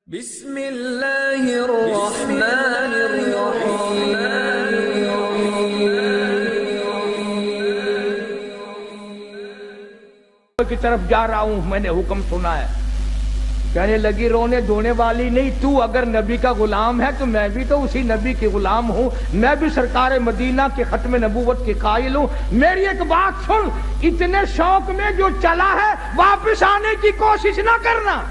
بسم اللہ الرحمن الرحیم کی طرف جا رہا ہوں، میں نے حکم سنا ہے۔ کہنے لگی رونے دھونے والی نہیں، تو اگر نبی کا غلام ہے تو میں بھی تو اسی نبی کی غلام ہوں، میں بھی سرکار مدینہ کے ختم نبوت کے قائل ہوں۔ میری ایک بات سن، اتنے شوق میں جو چلا ہے واپس آنے کی کوشش نہ کرنا۔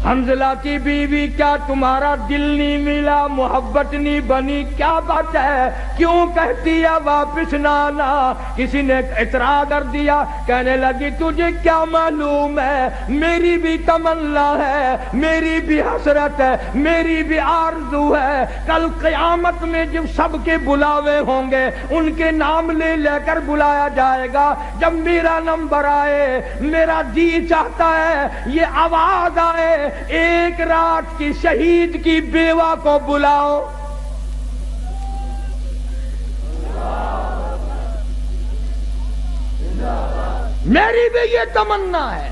حنظلہ کی بیوی کیا تمہارا دل نہیں ملا، محبت نہیں بنی، کیا بات ہے، کیوں کہتی ہے واپس نہ آنا؟ کسی نے اعتراض کر دیا، کہنے لگی تجھے کیا معلوم ہے، میری بھی تمنا ہے، میری بھی حسرت ہے، میری بھی آرزو ہے، کل قیامت میں جب سب کے بلاوے ہوں گے ان کے نام لے لے کر بلایا جائے گا، جب میرا نمبر آئے میرا جی چاہتا ہے یہ آواز آئے، ایک رات کی شہید کی بیوہ کو بلاؤ۔ میری بھی یہ تمنا ہے۔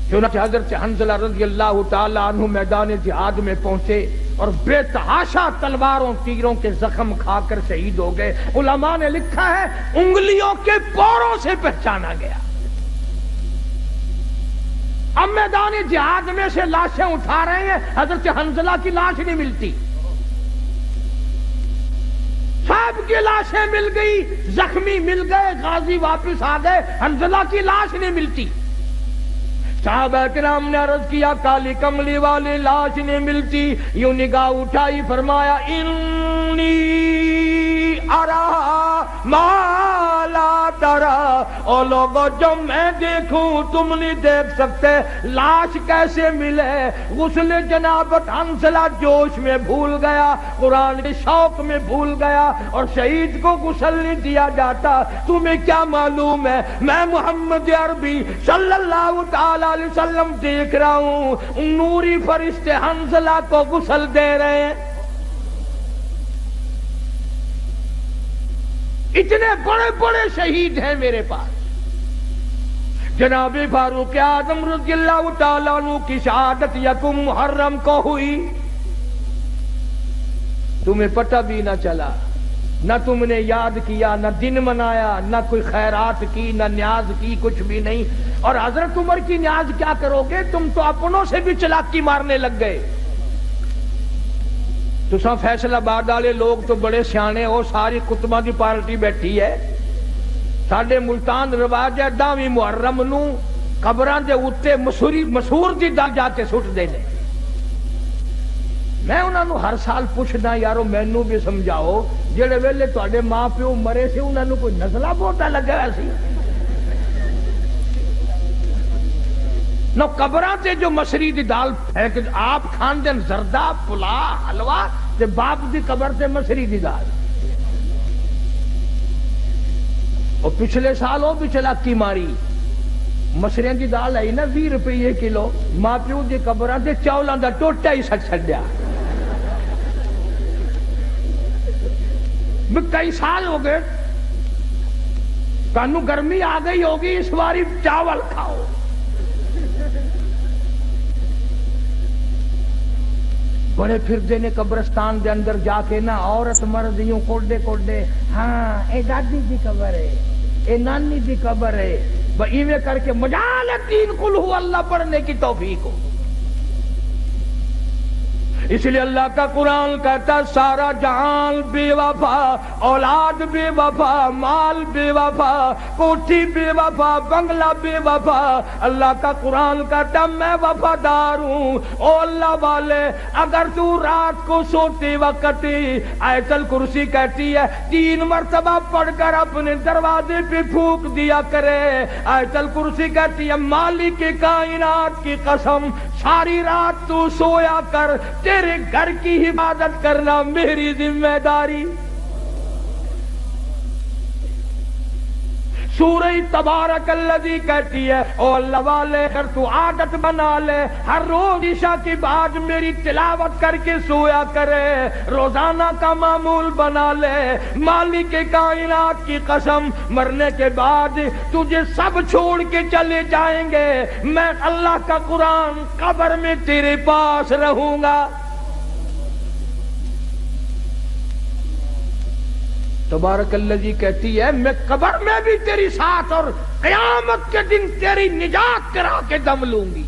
چنانچہ حضرت حنظلہ رضی اللہ تعالی عنہ میدان جہاد میں پہنچے اور بے تحاشا تلواروں تیروں کے زخم کھا کر شہید ہو گئے۔ علماء نے لکھا ہے انگلیوں کے پوروں سے پہچانا گیا۔ اب میدان جہاد میں سے لاشیں اٹھا رہے ہیں، حضرت حنظلہ کی لاش نہیں ملتی، سب کی لاشیں مل گئی، زخمی مل گئے، غازی واپس آ گئے، حنظلہ کی لاش نہیں ملتی۔ صحابہ کرام نے عرض کیا کالی کملی والی لاش نہیں ملتی، یوں نگاہ اٹھائی، فرمایا انی ارا ما لا ترا، او لوگو جو میں دیکھوں تم نہیں دیکھ سکتے۔ لاش کیسے ملے؟ غسل جنابت حنظلہ جوش میں بھول گیا، قرآن کے شوق میں بھول گیا، اور شہید کو غسل نہیں دیا جاتا۔ تمہیں کیا معلوم ہے، میں محمد عربی صلی اللہ تعالی علیہ وسلم دیکھ رہا ہوں، نوری فرشتے حنظلہ کو غسل دے رہے ہیں۔ اتنے بڑے بڑے شہید ہیں میرے پاس۔ جناب فاروق اعظم رضی اللہ تعالیٰ عنہ کی شہادت یکم محرم کو ہوئی، تمہیں پتہ بھی نہ چلا، نہ تم نے یاد کیا، نہ دن منایا، نہ کوئی خیرات کی، نہ نیاز کی، کچھ بھی نہیں۔ اور حضرت عمر کی نیاز کیا کرو گے، تم تو اپنوں سے بھی چلاکی مارنے لگ گئے۔ تو سب فیصلہ آباد والے لوگ تو بڑے سیانے ہو، ساری کتبہ کی پارٹی بیٹھی ہے۔ ساڈے ملتان رواج ہے 10ویں محرم نو قبراں دے اوتے مسور دی دل جا کے سٹ دینے۔ میں انہاں نو ہر سال پوچھدا یارو مینوں بھی سمجھاؤ، جڑے ویلے تواڈے ماں پیو مرے سی انہاں نو کوئی نزلہ بوٹا لگا ہوا سی؟ نو قبراں تے جو مسری دی دال پھینک آپ کھان دین زردہ پلا حلوہ تے باپ دی قبر تے مسری دی دال۔ اور پچھلے سال وہ بھی چلاکی ماری، مسریاں دی دال آئی نا 20 روپے کلو، ماں پیو دی قبراں تے چاولاں دا ٹوٹا ہی سٹ چھڈیا۔ کئی سال ہو گئے، تانوں گرمی آ گئی ہوگی، اس باری چاول کھاؤ۔ بڑے پھردے نے قبرستان دے اندر جا کے نا، عورت مرد یوں کوڈے کوڈے، ہاں اے دادی دی قبر ہے، اے نانی دی قبر ہے، ایویں کر کے مجال تین قل ہو اللہ پڑھنے کی توفیق ہو۔ اس لیے اللہ کا قرآن کہتا سارا جہان بے وفا، اولاد بے وفا، مال بے وفا، کوٹھی بے وفا، بنگلہ بے وفا۔ اللہ کا قرآن کہتا میں وفادار ہوں۔ او اللہ والے، اگر تو رات کو سوتے وقت آیت الکرسی کہتی ہے 3 مرتبہ پڑھ کر اپنے دروازے پہ پھونک دیا کرے۔ آیت الکرسی کہتی ہے مالک کائنات کی قسم ساری رات تو سویا کر، تیرے گھر کی حفاظت کرنا میری ذمہ داری۔ سورہ تبارک الذی کہتی ہے او اللہ والے اگر تو عادت بنا لے ہر روز عشاء کے بعد میری تلاوت کر کے سویا کرے، روزانہ کا معمول بنا لے، مالک کائنات کی قسم مرنے کے بعد تجھے سب چھوڑ کے چلے جائیں گے، میں اللہ کا قرآن قبر میں تیرے پاس رہوں گا۔ تبارک الذی کہتی ہے میں قبر میں بھی تیری ساتھ اور قیامت کے دن تیری نجات کرا کے دم لوں گی۔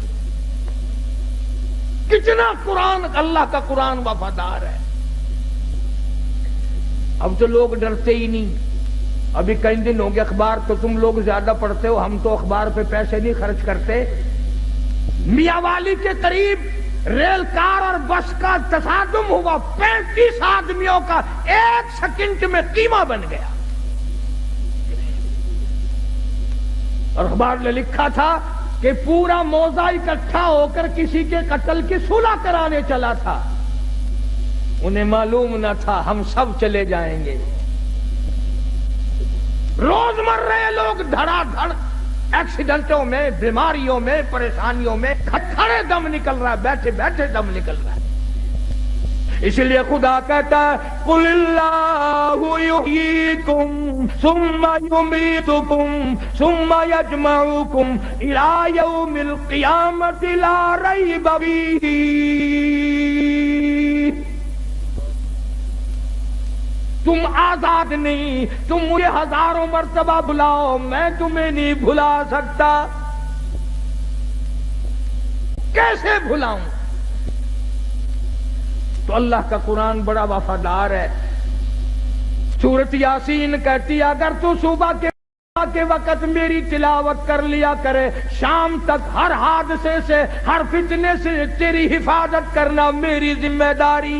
کتنا قرآن، اللہ کا قرآن وفادار ہے۔ اب تو لوگ ڈرتے ہی نہیں۔ ابھی کئی دن ہو گئے اخبار تو تم لوگ زیادہ پڑھتے ہو، ہم تو اخبار پہ پیسے نہیں خرچ کرتے۔ میاں والی کے قریب ریل کار اور بس کا تصادم ہوا، 35 آدمیوں کا 1 سیکنڈ میں قیمہ بن گیا، اور اخبار نے لکھا تھا کہ پورا موضع اکٹھا ہو کر کسی کے قتل کی صلح کرانے چلا تھا، انہیں معلوم نہ تھا ہم سب چلے جائیں گے۔ روز مر رہے لوگ دھڑا دھڑ ایکسیڈنٹوں میں، بیماریوں میں، پریشانیوں میں کھڑے دم نکل رہا ہے، بیٹھے بیٹھے دم نکل رہا ہے۔ اس لیے خدا کہتا ہے قُلِ اللَّهُ يُحْيِيكُمْ ثُمَّ يُمِيتُكُمْ ثُمَّ يَجْمَعُكُمْ إِلَى يَوْمِ الْقِيَامَةِ لَا رَيْبَ فِيهِ۔ تم آزاد نہیں، تم مجھے ہزاروں مرتبہ بلاؤ، میں تمہیں نہیں بھلا سکتا۔ کیسے بھلاؤں؟ تو اللہ کا قرآن بڑا وفادار ہے۔ سورۃ یاسین کہتی ہے اگر تو صبح کے وقت میری تلاوت کر لیا کرے، شام تک ہر حادثے سے، ہر فتنے سے تیری حفاظت کرنا میری ذمہ داری۔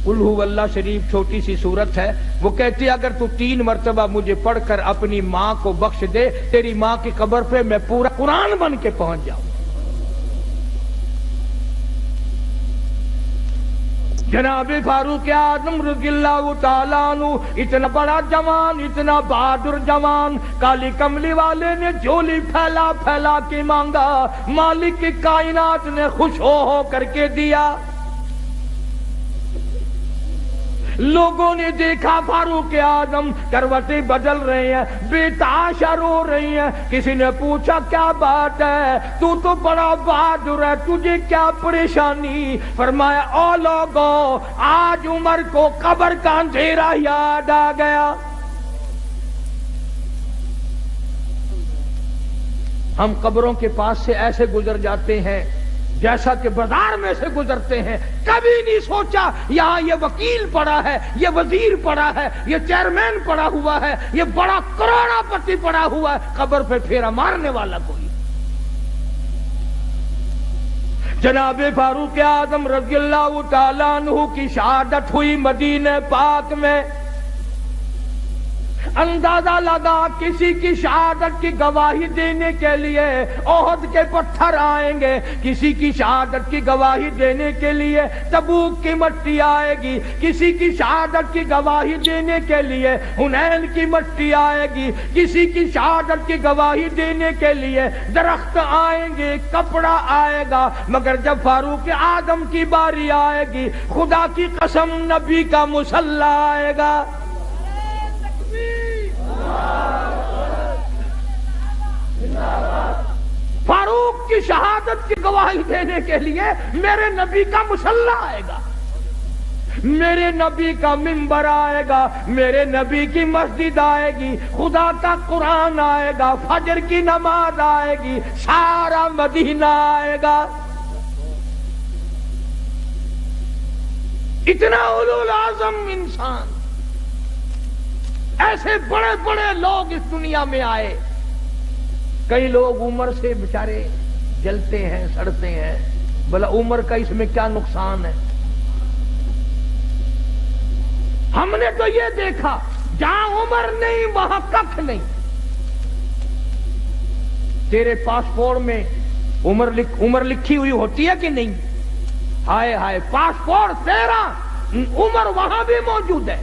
قل هو اللہ شریف چھوٹی سی صورت ہے، وہ کہتی ہے اگر تو 3 مرتبہ مجھے پڑھ کر اپنی ماں کو بخش دے، تیری ماں کی قبر پہ میں پورا قرآن بن کے پہنچ جاؤں۔ جناب فاروق اعظم رضی اللہ تعالیٰ عنہ اتنا بڑا جوان، اتنا بہادر جوان، کالی کملی والے نے جھولی پھیلا پھیلا کے مانگا، مالک کی کائنات نے خوش ہو کر کے دیا۔ لوگوں نے دیکھا فاروق اعظم کروٹیں بدل رہے ہیں، بے تحاشا رو رہی ہیں۔ کسی نے پوچھا کیا بات ہے، تو بڑا بہادر ہے، تجھے کیا پریشانی؟ فرمایا او لوگوں، آج عمر کو قبر کا اندھیرا یاد آ گیا۔ ہم قبروں کے پاس سے ایسے گزر جاتے ہیں جیسا کہ بازار میں سے گزرتے ہیں، کبھی نہیں سوچا یہاں یہ وکیل پڑا ہے، یہ وزیر پڑا ہے، یہ چیئرمین پڑا ہوا ہے، یہ بڑا کروڑا پتی پڑا ہوا ہے، قبر پہ پھیرا مارنے والا کوئی۔ جناب فاروق اعظم رضی اللہ تعالیٰ عنہ کی شہادت ہوئی مدینہ پاک میں۔ اندازہ لگا کسی کی شہادت کی گواہی دینے کے لیے احد کے پتھر آئیں گے، کسی کی شہادت کی گواہی دینے کے لیے تبوک کی مٹی آئے گی، کسی کی شہادت کی گواہی دینے کے لیے حنین کی مٹی آئے گی، کسی کی شہادت کی گواہی دینے کے لیے درخت آئیں گے، کپڑا آئے گا، مگر جب فاروق اعظم کی باری آئے گی، خدا کی قسم نبی کا مصلی آئے گا۔ فاروق کی شہادت کی گواہی دینے کے لیے میرے نبی کا مصلی آئے گا، میرے نبی کا منبر آئے گا، میرے نبی کی مسجد آئے گی، خدا کا قرآن آئے گا، فجر کی نماز آئے گی، سارا مدینہ آئے گا۔ اتنا اولو العزم انسان، ایسے بڑے بڑے لوگ اس دنیا میں آئے۔ کئی لوگ عمر سے بیچارے جلتے ہیں، سڑتے ہیں، بھلا عمر کا اس میں کیا نقصان ہے؟ ہم نے تو یہ دیکھا جہاں عمر نہیں وہاں ککھ نہیں۔ تیرے پاسپورٹ میں عمر لکھی ہوئی ہوتی ہے کہ نہیں؟ ہائے ہائے، پاسپورٹ تیرا، عمر وہاں بھی موجود ہے۔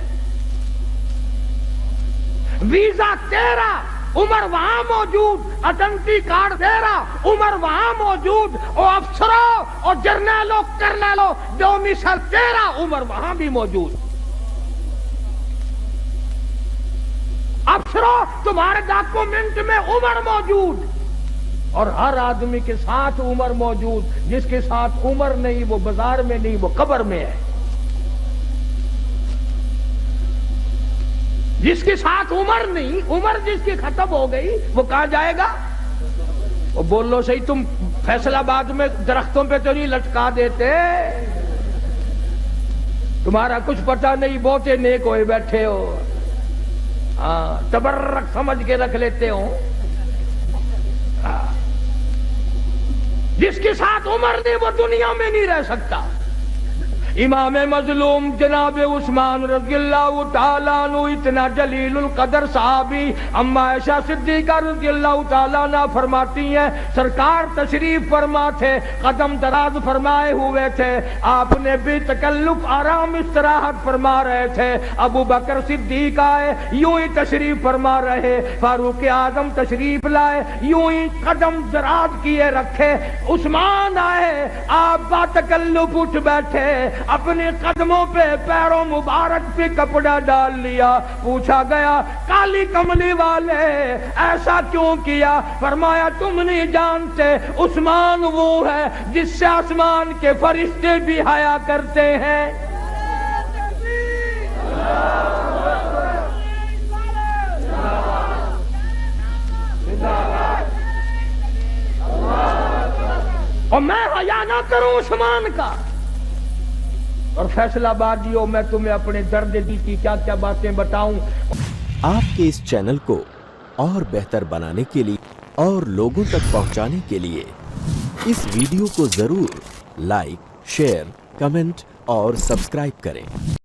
ویزا تیرا، عمر وہاں موجود، آئیڈینٹی کارڈ تیرا، عمر وہاں موجود، اور افسروں اور جرنیلوں کرنیلوں ڈومیسائل تیرا، عمر وہاں بھی موجود۔ افسروں تمہارے ڈاکومنٹ میں عمر موجود، اور ہر آدمی کے ساتھ عمر موجود۔ جس کے ساتھ عمر نہیں وہ بازار میں نہیں، وہ قبر میں ہے۔ جس کے ساتھ عمر نہیں، عمر جس کی ختم ہو گئی، وہ کہاں جائے گا؟ وہ بولو صحیح، تم فیصل آباد میں درختوں پہ تو نہیں لٹکا دیتے؟ تمہارا کچھ پتہ نہیں، بہتے نیک ہوئے بیٹھے ہو، ہاں تبرک سمجھ کے رکھ لیتے ہو۔ جس کے ساتھ عمر نہیں وہ دنیا میں نہیں رہ سکتا۔ امام مظلوم جناب عثمان رضی اللہ تعالیٰ عنہ اتنا جلیل القدر صحابی، اما عائشہ صدیقہ رضی اللہ تعالیٰ عنہ فرماتی ہیں سرکار تشریف فرما تھے، قدم دراز فرمائے ہوئے تھے، آپ نے بھی تکلف آرام استراحت فرما رہے تھے، ابو بکر صدیق آئے یوں ہی تشریف فرما رہے، فاروق اعظم تشریف لائے یوں ہی قدم دراز کیے رکھے، عثمان آئے آپ با تکلف اٹھ بیٹھے، اپنے قدموں پہ پیروں مبارک پہ کپڑا ڈال لیا، پوچھا گیا کالی کملی والے ایسا کیوں کیا؟ فرمایا تم نہیں جانتے عثمان وہ ہے جس سے آسمان کے فرشتے بھی حیا کرتے ہیں۔ اور میں حیا نہ کروں عثمان کا؟ اور فیصل آبادیوں میں تمہیں اپنے درد دل کی کیا کیا باتیں بتاؤں۔ آپ کے اس چینل کو اور بہتر بنانے کے لیے اور لوگوں تک پہنچانے کے لیے اس ویڈیو کو ضرور لائک، شیئر، کمنٹ اور سبسکرائب کریں۔